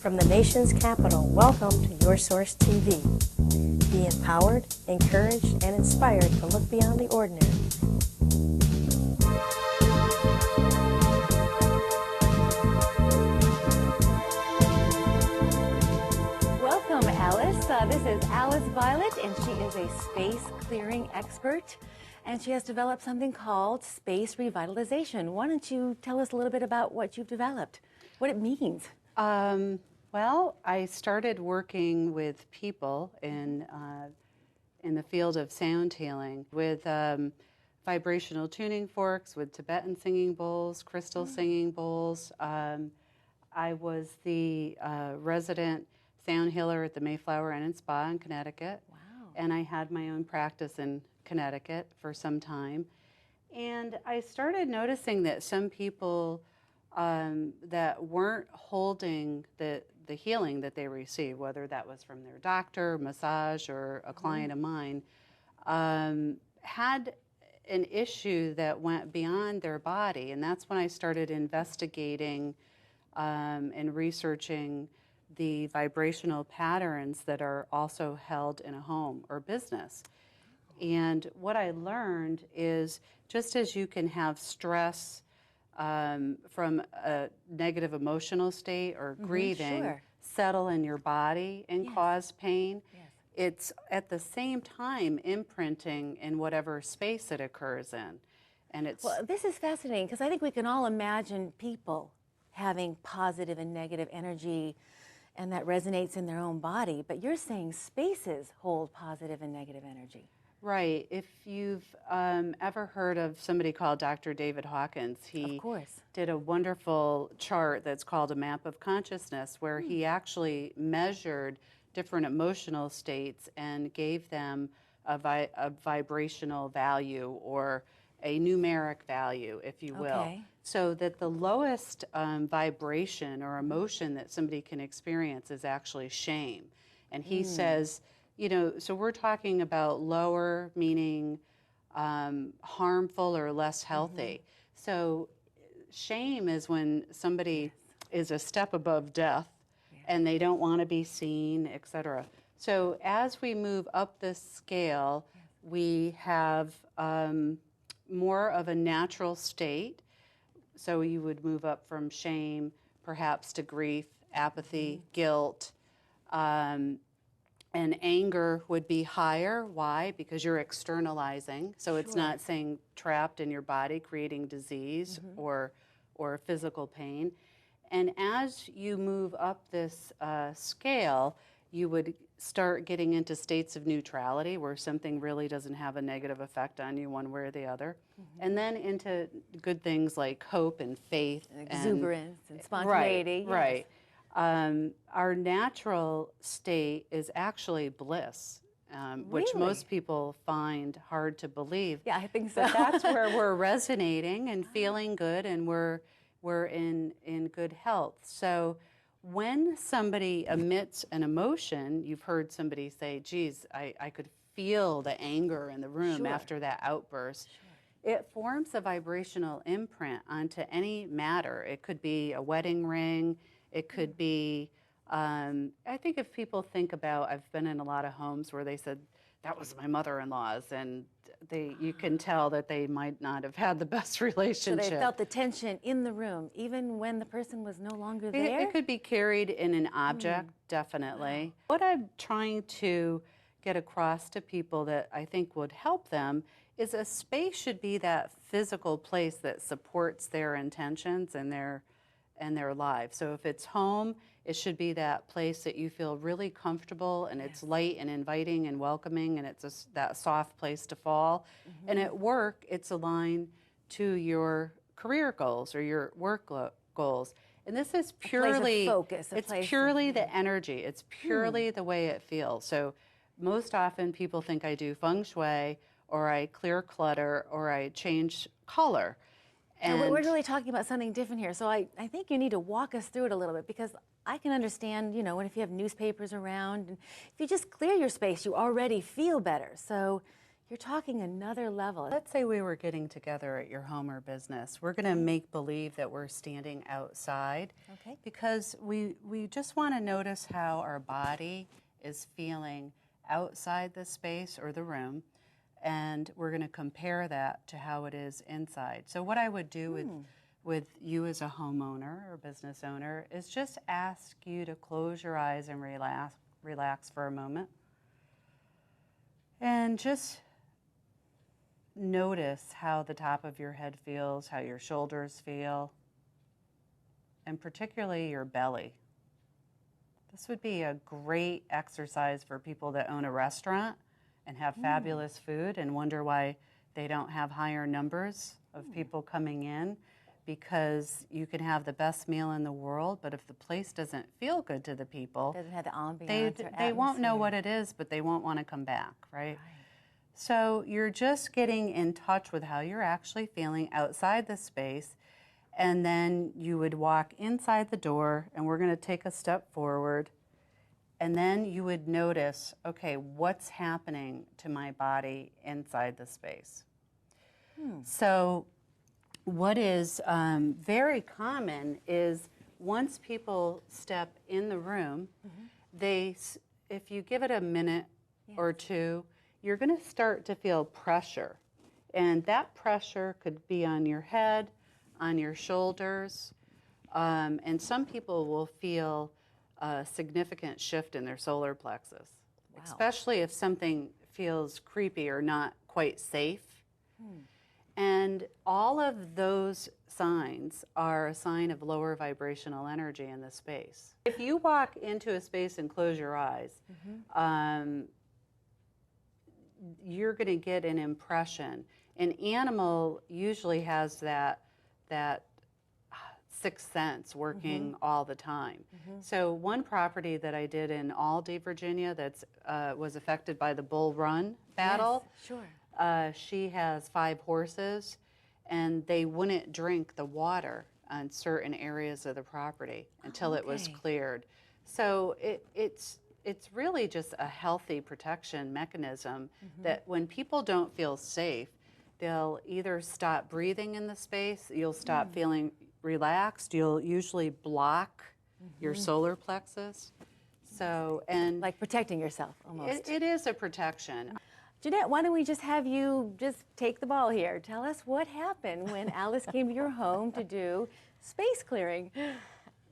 From the nation's capital, welcome to Your Source TV. Be empowered, encouraged, and inspired to look beyond the ordinary. Welcome, Alice. This is Alice Violet, and she is a space clearing expert, and she has developed something called space revitalization. Why don't you tell us a little bit about what you've developed, what it means? Well, I started working with people in the field of sound healing with vibrational tuning forks, with Tibetan singing bowls, crystal singing bowls. I was the resident sound healer at the Mayflower Inn and Spa in Connecticut. Wow. And I had my own practice in Connecticut for some time. And I started noticing that some people that weren't holding the healing that they received, whether that was from their doctor, massage, or a client of mine, had an issue that went beyond their body. And that's when I started investigating and researching the vibrational patterns that are also held in a home or business. And what I learned is just as you can have stress from a negative emotional state or grieving settle in your body and cause pain, it's at the same time imprinting in whatever space it occurs in. And it's Well, this is fascinating because I think we can all imagine people having positive and negative energy, and that resonates in their own body. But you're saying spaces hold positive and negative energy. right. If you've ever heard of somebody called Dr. David Hawkins, he Of course. did a wonderful chart that's called a map of consciousness, where he actually measured different emotional states and gave them a vibrational value or a numeric value, if you will. Okay. So that the lowest vibration or emotion that somebody can experience is actually shame. And he says, you know, so we're talking about lower, meaning harmful or less healthy. So shame is when somebody is a step above death and they don't want to be seen, etc. So as we move up this scale, we have more of a natural state. So you would move up from shame, perhaps to grief, apathy, guilt, and anger would be higher. Why? Because you're externalizing. So it's not saying trapped in your body, creating disease or physical pain. And as you move up this scale, you would start getting into states of neutrality where something really doesn't have a negative effect on you one way or the other. And then into good things like hope and faith. Exuberance and spontaneity. Right. Our natural state is actually bliss, which most people find hard to believe. Yeah, I think so. But that's where we're resonating and feeling good, and we're in good health. So when somebody emits an emotion, you've heard somebody say, geez, I could feel the anger in the room after that outburst. It forms a vibrational imprint onto any matter. It could be a wedding ring. It could be, I think if people think about, I've been in a lot of homes where they said, that was my mother-in-law's, and you can tell that they might not have had the best relationship. So they felt the tension in the room, even when the person was no longer there? It could be carried in an object, definitely. Wow. What I'm trying to get across to people that I think would help them is a space should be that physical place that supports their intentions and their lives. So if it's home, it should be that place that you feel really comfortable and it's light and inviting and welcoming, and it's that soft place to fall. And at work, it's aligned to your career goals or your work goals. And this is purely focus, it's purely the energy. It's purely the way it feels. So most often people think I do feng shui, or I clear clutter, or I change color. And we're really talking about something different here. So I think you need to walk us through it a little bit, because I can understand, you know, if you have newspapers around, and if you just clear your space, you already feel better. So, You're talking another level. Let's say we were getting together at your home or business. We're going to make believe that we're standing outside, Okay. because we just want to notice how our body is feeling outside the space or the room, and we're going to compare that to how it is inside. So what I would do with you as a homeowner or business owner is just ask you to close your eyes and relax for a moment. And just notice how the top of your head feels, how your shoulders feel, and particularly your belly. This would be a great exercise for people that own a restaurant and have fabulous food and wonder why they don't have higher numbers of people coming in, because you can have the best meal in the world, but if the place doesn't feel good to the people, Doesn't have the ambiance or they won't know atmosphere. what it is, but they won't want to come back, right? So you're just getting in touch with how you're actually feeling outside the space, and then you would walk inside the door, and we're going to take a step forward, and then you would notice, okay, what's happening to my body inside the space? So what is very common is once people step in the room, if you give it a minute or two, you're going to start to feel pressure. And that pressure could be on your head, on your shoulders, and some people will feel a significant shift in their solar plexus, especially if something feels creepy or not quite safe. And all of those signs are a sign of lower vibrational energy in the space. If you walk into a space and close your eyes, you're going to get an impression. An animal usually has that sixth sense working all the time. So one property that I did in Aldi, Virginia, that was affected by the Bull Run battle. Yes, sure. She has 5 horses, and they wouldn't drink the water on certain areas of the property until it was cleared. So it's really just a healthy protection mechanism that when people don't feel safe, they'll either stop breathing in the space, you'll stop feeling relaxed, you'll usually block your solar plexus. So, and Like protecting yourself almost. it is a protection. Jeanette, why don't we just have you just take the ball here. Tell us what happened when Alice came to your home to do space clearing.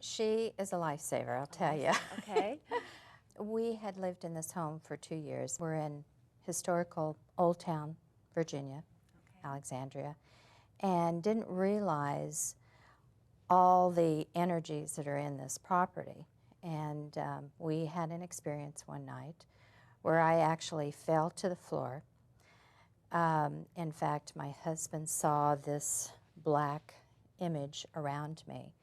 She is a lifesaver, I'll tell you. Okay. We had lived in this home for 2 years. We're in historical Old Town, Virginia, Alexandria, and didn't realize all the energies that are in this property. And we had an experience one night where I actually fell to the floor. In fact, my husband saw this black image around me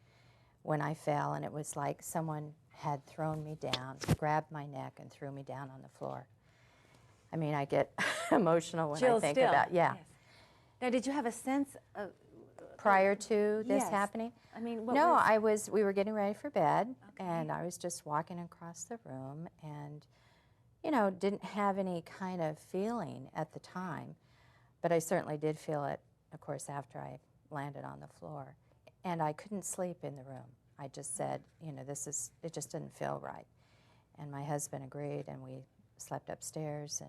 when I fell, and it was like someone had thrown me down, grabbed my neck, and threw me down on the floor. I mean, I get emotional when Chills I think still. about Yes. Now, did you have a sense of prior to this Yes. happening? I mean, what No, was, we were getting ready for bed, Okay. and I was just walking across the room, and you know, didn't have any kind of feeling at the time, but I certainly did feel it, of course, after I landed on the floor. And I couldn't sleep in the room. I just said, you know, it just didn't feel right. And my husband agreed, and we slept upstairs,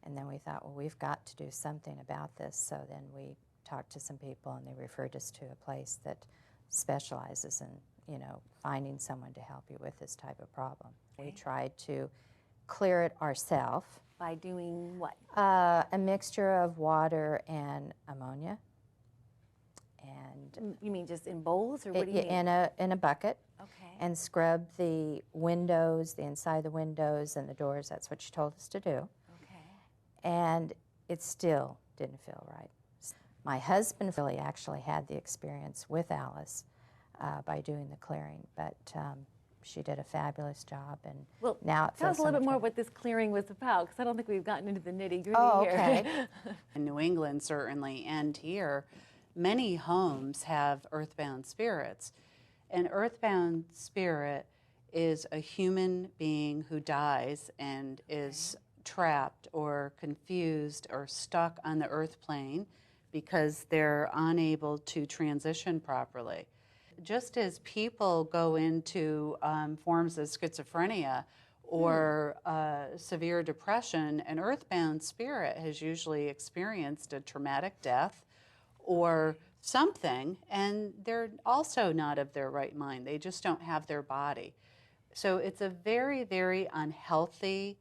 and then we thought, well, we've got to do something about this. So then we talked to some people, and they referred us to a place that specializes in, you know, finding someone to help you with this type of problem. We tried to clear it ourselves. by doing what? A mixture of water and ammonia. And You mean just in bowls, or what do you mean? in a bucket, Okay. and scrub the windows, the inside of the windows and the doors. That's what she told us to do. Okay. And it still didn't feel right. My husband really actually had the experience with Alice by doing the clearing, but she did a fabulous job, and Well, now it tell feels us a so little much bit more better. what this clearing was about, because I don't think we've gotten into the nitty-gritty Oh, here. okay. In New England, certainly, and here, many homes have earthbound spirits. An earthbound spirit is a human being who dies and is trapped or confused or stuck on the earth plane because they're unable to transition properly. Just as people go into forms of schizophrenia or severe depression, an earthbound spirit has usually experienced a traumatic death or something, and they're also not of their right mind. They just don't have their body. So it's a very, very unhealthy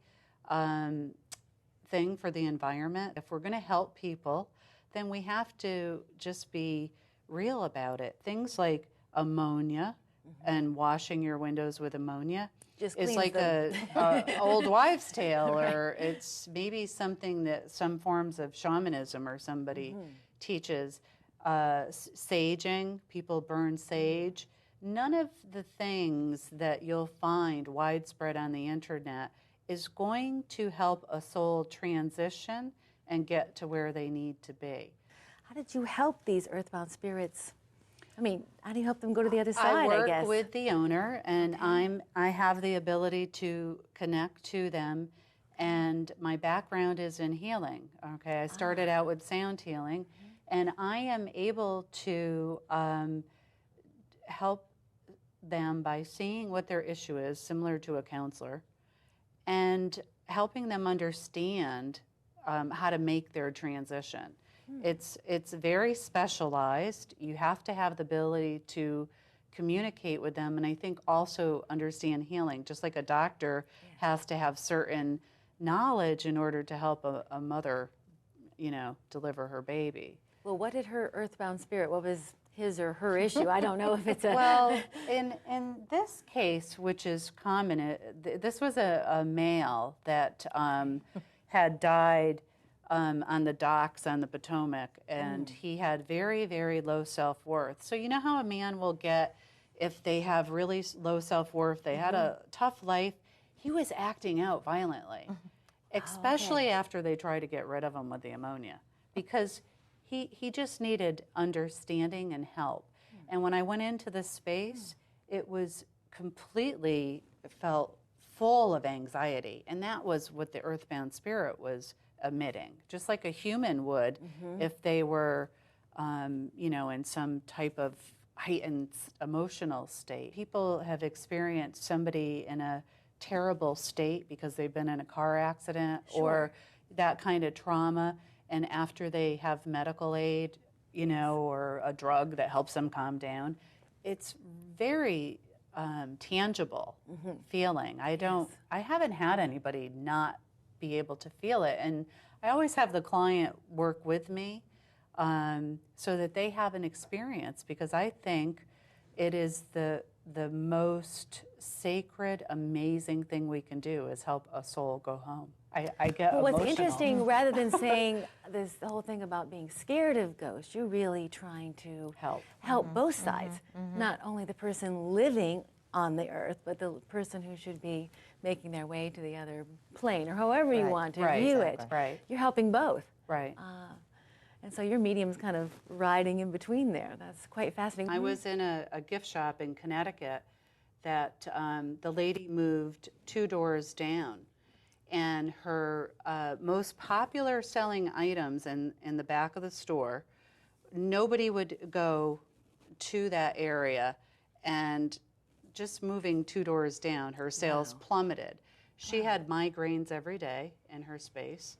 thing for the environment. If we're going to help people, then we have to just be real about it. Things like ammonia and washing your windows with ammonia is like a old wives' tale, or it's maybe something that some forms of shamanism or somebody teaches. Saging, people burn sage. None of the things that you'll find widespread on the internet is going to help a soul transition and get to where they need to be. How did you help these earthbound spirits? I mean, how do you help them go to the other side, I guess? I work with the owner, and I have the ability to connect to them, and my background is in healing. Okay, I started out with sound healing, and I am able to help them by seeing what their issue is, similar to a counselor, and helping them understand how to make their transition. It's very specialized. You have to have the ability to communicate with them, and I think also understand healing. Just like a doctor has to have certain knowledge in order to help a mother, deliver her baby. Well, what did her earthbound spirit, what was his or her issue? I don't know if it's a... Well, in this case, which is common, this was a male that had died on the docks on the Potomac, and he had very, very low self-worth. So you know how a man will get, if they have really low self-worth, they had a tough life, he was acting out violently, especially after they tried to get rid of him with the ammonia, because he just needed understanding and help. And when I went into this space, it was completely, felt full of anxiety, and that was what the earthbound spirit was emitting, just like a human would if they were, in some type of heightened emotional state. People have experienced somebody in a terrible state because they've been in a car accident or that kind of trauma, and after they have medical aid, or a drug that helps them calm down, it's very tangible feeling. I haven't had anybody not be able to feel it. And I always have the client work with me so that they have an experience, because I think it is the most sacred, amazing thing we can do is help a soul go home. I get well, emotional. what's interesting, rather than saying this whole thing about being scared of ghosts, you're really trying to help both sides, not only the person living on the earth, but the person who should be making their way to the other plane, or however you want to view it. Right. You're helping both. Right. And so your medium's kind of riding in between there. That's quite fascinating. I was in a gift shop in Connecticut that the lady moved 2 doors down, and her most popular selling items in the back of the store, nobody would go to that area, and just moving 2 doors down, her sales plummeted. She had migraines every day in her space,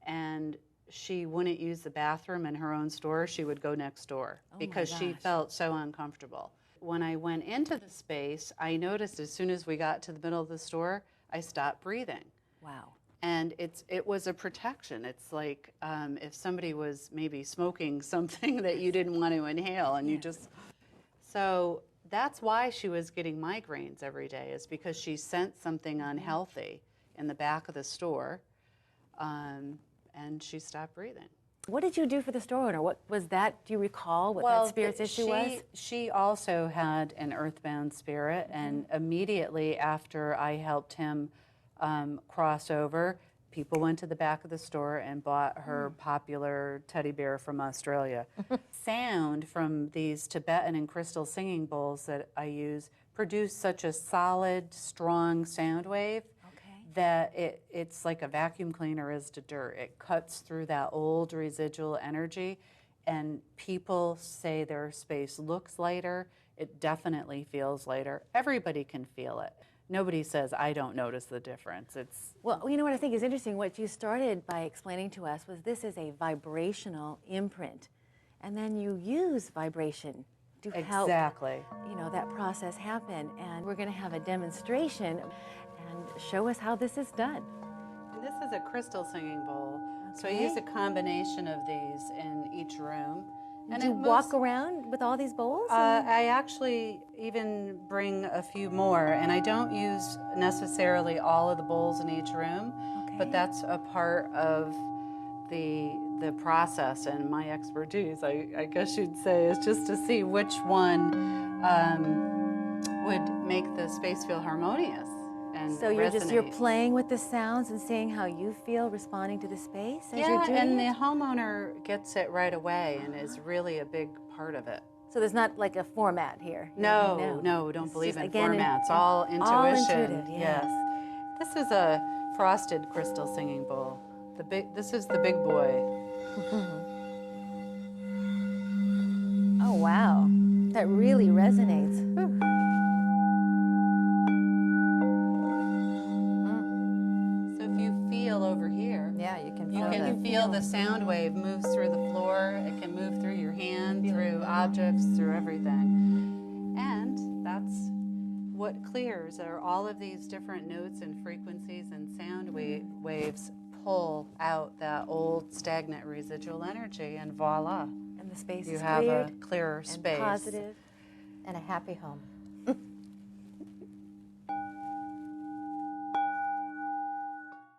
and she wouldn't use the bathroom in her own store. She would go next door because she felt so uncomfortable. When I went into the space, I noticed as soon as we got to the middle of the store, I stopped breathing. Wow. And it was a protection. It's like if somebody was maybe smoking something that you didn't want to inhale, and you just... So that's why she was getting migraines every day, is because she sensed something unhealthy in the back of the store, and she stopped breathing. What did you do for the store owner? What was that? Do you recall what that spirit's issue was? She also had an earthbound spirit, and immediately after I helped him cross over, people went to the back of the store and bought her popular teddy bear from Australia. Sound from these Tibetan and crystal singing bowls that I use produce such a solid, strong sound wave that it's like a vacuum cleaner is to dirt. It cuts through that old residual energy, and people say their space looks lighter. It definitely feels lighter. Everybody can feel it. Nobody says, I don't notice the difference. It's Well, you know what I think is interesting? What you started by explaining to us was this is a vibrational imprint. And then you use vibration to help exactly. that process happen. And we're going to have a demonstration and show us how this is done. And this is a crystal singing bowl. So I Okay. use a combination of these in each room. And you walk around with all these bowls? I actually even bring a few more, and I don't use necessarily all of the bowls in each room, but that's a part of the process and my expertise, I guess you'd say, is just to see which one would make the space feel harmonious and So you're resonate. playing with the sounds and seeing how you feel responding to the space as you're Yeah, doing and it? the homeowner gets it right away and is really a big part of it. So there's not like a format here? No, don't It's believe just, in again, formats. All intuition. all intuitive, Yes. This is a frosted crystal singing bowl. This is the big boy. Oh, wow. That really resonates. Whew. So if you feel over here, Yeah, you can you feel can feel the sound wave moves through the floor. It can move through your hand, through objects, through everything. And that's what clears are all of these different notes and frequencies and sound waves pull out that old stagnant residual energy, and voila, And the space you is have cleared a clearer and space. positive. and a happy home.